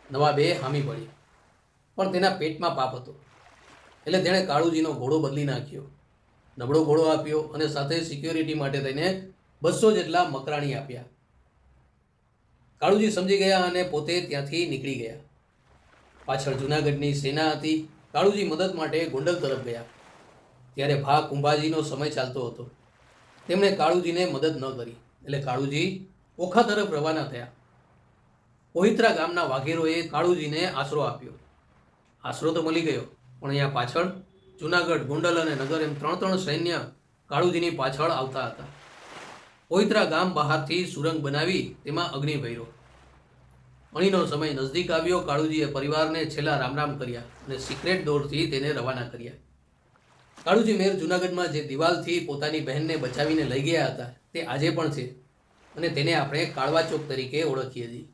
નવાબે હામી પડી, પણ તેના પેટમાં પાપ હતો. એટલે તેણે કાળુજીનો ઘોડો બદલી નાખ્યો, નબળો ઘોડો આપ્યો અને સાથે સિક્યોરિટી માટે તેને 200 જેટલા મકરાણી આપ્યા. કાળુજી સમજી ગયા અને પોતે ત્યાંથી નીકળી ગયા. પાછળ જૂનાગઢની સેના હતી. કાળુજી મદદ માટે ગોંડલ તરફ ગયા. ત્યારે ભા કુંભાજીનો સમય ચાલતો હતો. તેમણે કાળુજીને મદદ ન કરી, એટલે કાળુજી ઓખા તરફ રવાના થયા. પોહિત્રા ગામના વાઘેરોએ કાળુજીને આશરો આપ્યો. આશરો તો મળી ગયો, પણ અહીંયા પાછળ જૂનાગઢ, ગોંડલ અને નગર એમ 3 સૈન્ય કાળુજીની પાછળ આવતા હતા. પોહિત્રા ગામ બહારથી સુરંગ બનાવી તેમાં અગ્નિ ભર્યો. અણીનો સમય નજદીક આવ્યો. કાળુજીએ પરિવારને છેલ્લા રામ કર્યા અને સિક્રેટ ડોરથી તેને રવાના કર્યા. કાળુજી મેર જૂનાગઢમાં જે દિવાલથી પોતાની બહેનને બચાવીને લઈ ગયા હતા તે આજે પણ છે અને તેને આપણે કાળવા ચોક તરીકે ઓળખીએ છીએ.